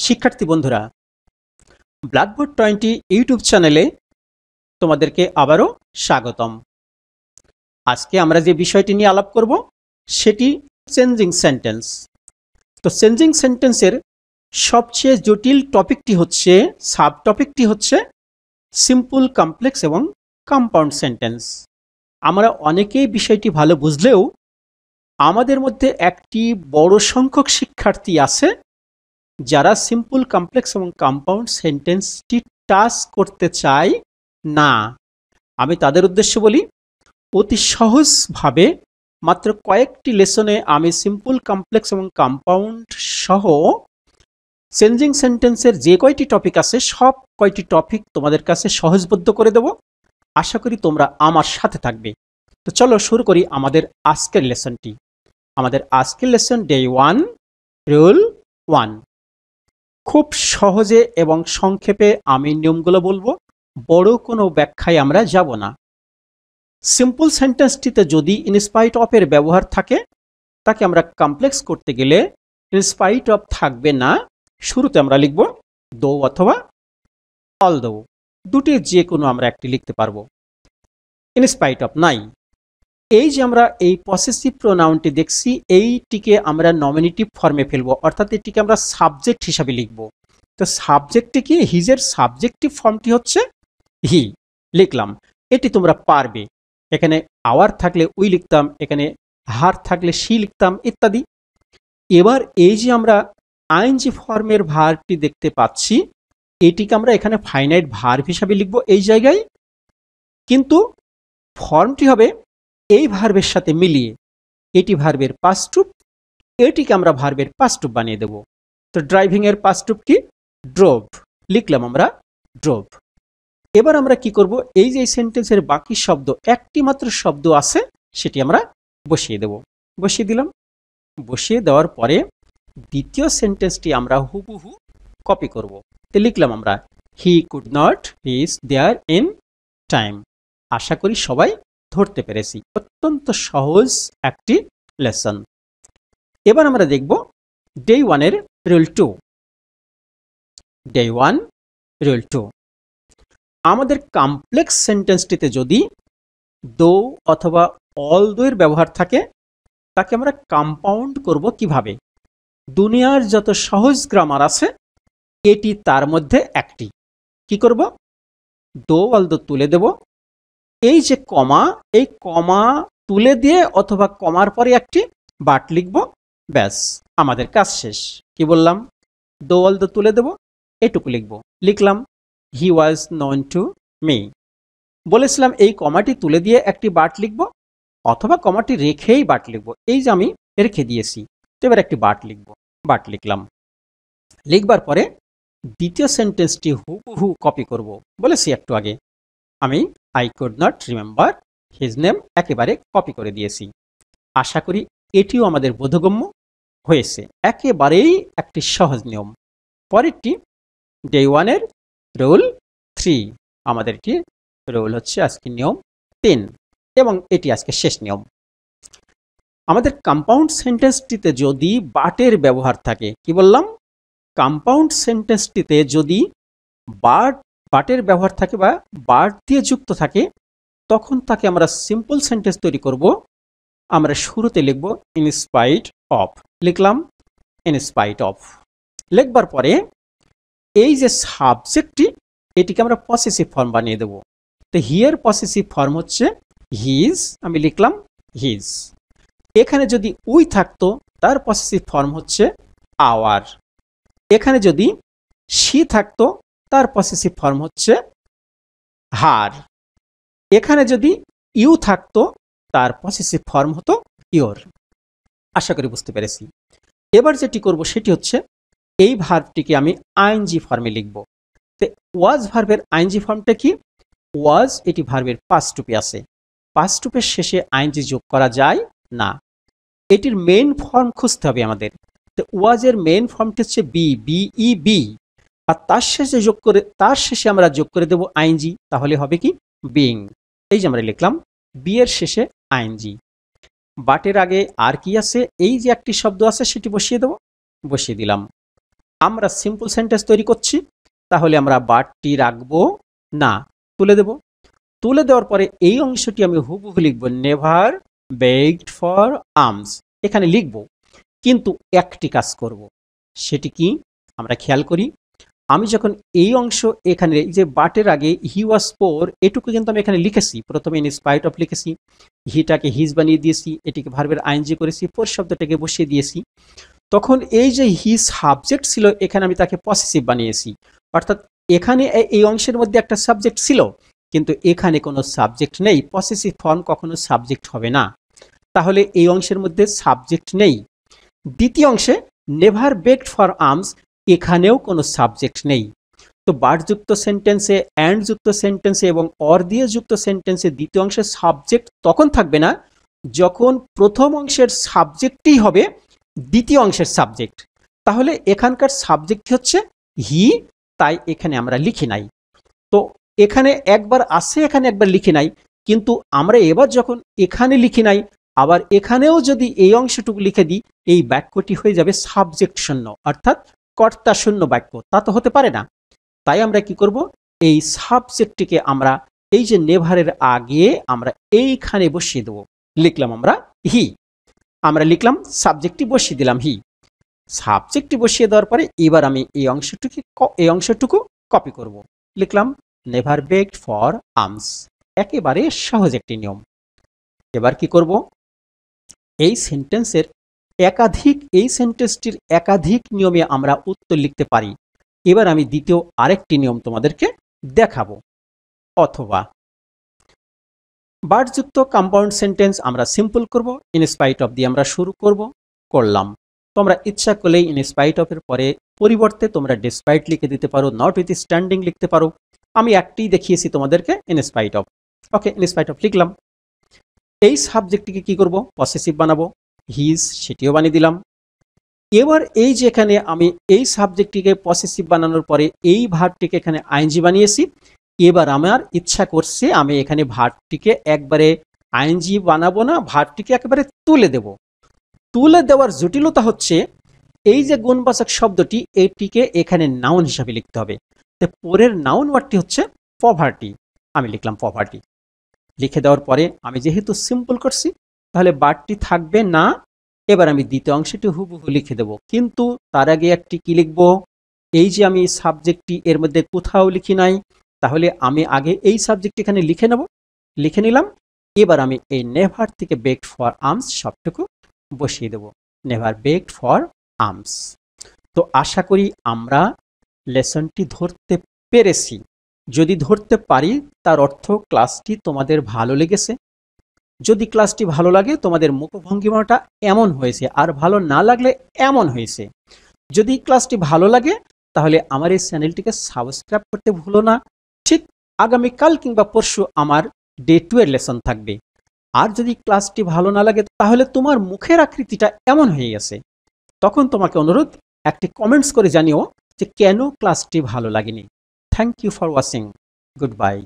শিক্ষার্থী বন্ধুরা, blackboard 20 YouTube চ্যানেলে তোমাদেরকে আবারও স্বাগতম। আজকে আমরা যে বিষয়টি নিয়ে আলাপ করব সেটি চেঞ্জিং সেন্টেন্স। তো চেঞ্জিং সেন্টেন্সের সবচেয়ে জটিল টপিকটি হচ্ছে সাব টপিকটি হচ্ছে সিম্পল, কমপ্লেক্স এবং কম্পাউন্ড সেন্টেন্স। আমরা অনেকেই বিষয়টি ভালো বুঝলেও আমাদের মধ্যে একটি বড় সংখ্যক শিক্ষার্থী আছে যারা সিম্পল, কমপ্লেক্স এবং কম্পাউন্ড সেন্টেন্সটি টাচ করতে চায় না। আমি তাদের উদ্দেশ্যে বলি, অতি সহজভাবে মাত্র কয়েকটি লেসনে আমি সিম্পল, কমপ্লেক্স এবং কম্পাউন্ড সহ চেঞ্জিং সেন্টেন্সের যে কয়টি টপিক আছে সব কয়টি টপিক তোমাদের কাছে সহজবোধ্য করে দেব। আশা করি তোমরা আমার সাথে থাকবে। তো চলো শুরু করি আমাদের আজকের লেসনটি। আমাদের আজকের লেসন ডে 1, রুল 1। খুব সহজে এবং সংক্ষেপে আমি নিয়মগুলো বলবো, বড় কোনো ব্যাখ্যায় আমরা যাব না। সিম্পল সেন্টেন্সটিতে যদি ইনস্পাইট অফ এর ব্যবহার থাকে তাকে আমরা কমপ্লেক্স করতে গেলে ইনস্পাইট অফ থাকবে না, শুরুতে আমরা লিখব দো অথবা অলদো, দুটির যে কোনো আমরা একটি লিখতে পারবো। ইনস্পাইট অফ নাই। এই যে আমরা এই পসেসিভ প্রোনাউনটি দেখছি, এইটিকে আমরা নমিনেটিভ ফর্মে ফেলবো, অর্থাৎ এটিকে আমরা সাবজেক্ট হিসাবে লিখব। তো সাবজেক্টটি কি? হিজের সাবজেক্টিভ ফর্মটি হচ্ছে হি, লিখলাম। এটি তোমরা পারবে। এখানে আওয়ার থাকলে উই লিখতাম, এখানে হার থাকলে সি লিখতাম, ইত্যাদি। এবার এই যে আমরা আইএনজি ফর্মের ভার্বটি দেখতে পাচ্ছি, এটিকে আমরা এখানে ফাইনাইট ভার্ব হিসাবে লিখব এই জায়গায়, কিন্তু ফর্মটি হবে এই ভার্বের সাথে মিলিয়ে। এটি ভার্বের পাস্ট রূপ, এটিকে আমরা ভার্বের পাস্ট রূপ বানিয়ে দেব। তো ড্রাইভিং এর পাস্ট রূপ কি? ড্রোভ, লিখলাম আমরা ড্রোভ। এবার আমরা কি করব? এই যে সেন্টেন্সের বাকি শব্দ, একটি মাত্র শব্দ আছে, সেটি আমরা বসিয়ে দেব। বসিয়ে দিলাম। বসিয়ে দেওয়ার পরে দ্বিতীয় সেন্টেন্সটি আমরা হুবহু কপি করব। তো লিখলাম আমরা he could not reach there in time. আশা করি সবাই ধরতে পেরেছি। অত্যন্ত সহজ একটি লেসন। এবার আমরা দেখব ডে 1 এর রুল 2। Day 1, rule 2। আমাদের কমপ্লেক্স সেন্টেন্সটিতে যদি দো অথবা অলদো এর ব্যবহার থাকে তাকে আমরা কম্পাউন্ড করব কিভাবে? দুনিয়ার যত সহজ গ্রামার আছে এটি তার মধ্যে একটি। কি করব? দো অলদো তুলে দেব। এই যে কমা, এই কমা তুলে দিয়ে অথবা কমার পরে একটি বাট লিখব, ব্যাস আমাদের কাজ শেষ। কি বললাম? দো অলদো তুলে দেব, এটুকু লিখব। লিখলাম হি ওয়াজ নন টু মি। বলেছিলাম এই কমাটি তুলে দিয়ে একটি বাট লিখব অথবা কমাটি রেখেই বাট লিখব। এই যে আমি রেখে দিয়েছি, তো এবার একটি বাট লিখব। বাট লিখলাম। লিখবার পরে দ্বিতীয় সেন্টেন্সটি হুবহু কপি করব। বলেছি একটু আগে আমি I could not remember his name, একেবারে কপি করে দিয়েছি। আশা করি এটিও আমাদের বোধগম্য হয়েছে। একেবারেই একটি সহজ নিয়ম। পরেরটি ডে 1 এর রুল 3। আমাদের কি রুল হচ্ছে আজকে নিয়ম 3 এবং এটি আজকে শেষ নিয়ম। আমাদের কম্পাউন্ড সেন্টেন্সটিতে যদি বাটের ব্যবহার থাকে, কি বললাম? কম্পাউন্ড সেন্টেন্সটিতে যদি বাটের ব্যবহার থাকে বা বাট দিয়ে যুক্ত থাকে, তখন তাকে আমরা সিম্পল সেন্টেন্স তৈরি করব। আমরা শুরুতে লিখব ইনস্পাইট অফ। লিখলাম ইনস্পাইট অফ। লিখবার পরে এই যে সাবজেক্টটি, এটিকে আমরা পসেসিভ ফর্ম বানিয়ে দেব। তো হিয়ার পসেসিভ ফর্ম হচ্ছে হিজ, আমি লিখলাম হিজ। এখানে যদি উই থাকতো তার পসেসিভ ফর্ম হচ্ছে আওয়ার। এখানে যদি সি থাকতো তার পসেসিভ ফর্ম হচ্ছে হার। এখানে যদি ইউ থাকতো তার পসেসিভ ফর্ম হতো ইওর। আশা করি বুঝতে পেরেছি। এবার যেটি করব সেটি হচ্ছে এই ভার্বটিকে আমি আইএনজি ফর্মে লিখব। তো ওয়াজ ভার্বের আইএনজি ফর্মটা কি? ওয়াজ, এটি ভার্বের পাস্ট রূপে আছে। পাস্ট রূপের শেষে আইএনজি যোগ করা যায় না। এটির মেইন ফর্ম খুঁজতে হবে আমাদের। তো ওয়াজের মেইন ফর্মটি হচ্ছে বি, বিই বি, আর তার শেষে আমরা যোগ করে দেব আইএনজি। তাহলে হবে কি? বিং। এই যে আমরা লিখলাম বি এর শেষে আইএনজি। বাটের আগে আর কি আছে? এই যে একটি শব্দ আছে সেটি বসিয়ে দেব। বসিয়ে দিলাম। আমরা সিম্পল সেন্টেন্স তৈরি করছি, তাহলে আমরা বাটটি রাখবো না, তুলে দেব। তুলে দেওয়ার পরে এই অংশটি আমি হুবহু লিখব নেভার বেগড ফর আর্মস, এখানে লিখব। কিন্তু একটি কাজ করব, সেটি কি আমরা খেয়াল করি। আমি যখন এই অংশ এখানে এই যে বাটের আগে হি ওয়াজ পোর, এটুকু কিন্তু আমি এখানে লিখেছি, প্রথমে ইন স্পাইট অফ লিখেছি, হিটাকে হিজ বানিয়ে দিয়েছি, এটিকে ভার্বের আইএনজি করেছি, পোর শব্দটাকে বসিয়ে দিয়েছি। তখন এই যে হি সাবজেক্ট ছিল, এখানে আমি তাকে পসেসিভ বানিয়েছি, অর্থাৎ এখানে এই অংশের মধ্যে একটা সাবজেক্ট ছিল, কিন্তু এখানে কোনো সাবজেক্ট নেই। পসেসিভ ফর্ম কখনো সাবজেক্ট হবে না, তাহলে এই অংশের মধ্যে সাবজেক্ট নেই। দ্বিতীয় অংশে নেভার বেগড ফর আর্মস, এখানেও কোনো সাবজেক্ট নেই। তো বাট যুক্ত সেন্টেন্সে, অ্যান্ড যুক্ত সেন্টেন্সে এবং অর দিয়ে যুক্ত সেন্টেন্সে দ্বিতীয় অংশের সাবজেক্ট তখন থাকবে না যখন প্রথম অংশের সাবজেক্টই হবে দ্বিতীয় অংশের সাবজেক্ট। তাহলে এখানকার সাবজেক্ট হচ্ছে হি, তাই এখানে আমরা লিখি নাই। তো এখানে একবার আসে, এখানে একবার লিখি নাই, কিন্তু আমরা এবার যখন এখানে লিখি নাই, আবার এখানেও যদি এই অংশটুকু লিখে দিই, এই বাক্যটি হয়ে যাবে সাবজেক্ট শূন্য, অর্থাৎ কর্তা শূন্য বাক্য। তা তো হতে পারে না। তাই আমরা কি করব, এই সাবজেক্টটিকে আমরা এই যে নেভারের আগে আমরা এইখানে বসিয়ে দেব। লিখলাম আমরা হি, আমরা লিখলাম সাবজেক্টটি বসিয়ে দিলাম হি। সাবজেক্টটি বসিয়ে দেওয়ার পরে এবার আমি এই অংশটুকু কপি করব। লিখলাম নেভার বেগড ফর আর্মস, একেবারে সহজ একটি নিয়ম। এবার কি করব, এই সেন্টেন্সটির একাধিক নিয়মে আমরা উত্তর লিখতে পারি। এবার আমি দ্বিতীয় আরেকটি নিয়ম তোমাদেরকে দেখাবো। অথবা বাটযুক্ত কম্পাউন্ড সেন্টেন্স আমরা সিম্পল করব, ইন স্পাইট অফ দিয়ে আমরা শুরু করলাম। তোমরা ইচ্ছা করলেই ইন স্পাইট অফ এর পরে পরিবর্তে তোমরা ডিসপাইট লিখে দিতে পারো, নট উইথ স্ট্যান্ডিং লিখতে পারো। আমি একটি দেখিয়েছি তোমাদেরকে, in spite of. Okay, in spite of লিখলাম। এই সাবজেক্টটিকে কি করব, পসেসিভ বানাবো, হিজ, সেটিও বানিয়ে দিলাম। এবার এই যে এখানে আমি এই সাবজেক্টটিকে পসেসিভ বানানোর পরে এই ভার্বটিকে এখানে আইএনজি বানিয়েছি। এবার আমার ইচ্ছা করছে আমি এখানে ভার্বটিকে একবারে আইএনজি বানাবো না, ভার্বটিকে একেবারে তুলে দেব। তুলে দেওয়ার জটিলতা হচ্ছে এই যে গুণবাচক শব্দটি, এটিকে এখানে নাউন হিসাবে লিখতে হবে। তো পরের নাউন ওয়ার্ডটি হচ্ছে পভার্টি, আমি লিখলাম পভার্টি। লিখে দেওয়ার পরে আমি যেহেতু সিম্পল করছি, তাহলে বারটি থাকবে না। এবার আমি দ্বিতীয় অংশটি হুবহু লিখে দেব, কিন্তু তার আগে একটি কি লিখব, এই যে আমি সাবজেক্টটি এর মধ্যে কোথাও লিখি নাই, তাহলে আমি আগে এই সাবজেক্টটি এখানে লিখে নেব। লিখে নিলাম। এবার আমি এই নেভার থেকে বেগড ফর আর্মস সবটুকু বসিয়ে দেব, নেভার বেগড ফর আর্মস। তো আশা করি আমরা লেসনটি ধরতে পেরেছি। যদি ধরতে পারি তার অর্থ ক্লাসটি তোমাদের ভালো লেগেছে। যদি ক্লাসটি ভালো লাগে, তোমাদের মুখভঙ্গিমাটা এমন হয়েছে, আর ভালো না লাগলে এমন হয়েছে। যদি ক্লাসটি ভালো লাগে তাহলে আমার এই চ্যানেলটিকে সাবস্ক্রাইব করতে ভুলো না। ঠিক আগামীকাল কিংবা পরশু আমার ডে 2 এর লেসন থাকবে। আর যদি ক্লাসটি ভালো না লাগে, তাহলে তোমার মুখের আকৃতিটা এমন হয়ে গেছে, তখন তোমাকে অনুরোধ একটি কমেন্টস করে জানিও যে কেন ক্লাসটি ভালো লাগেনি। Thank you for watching. Good by.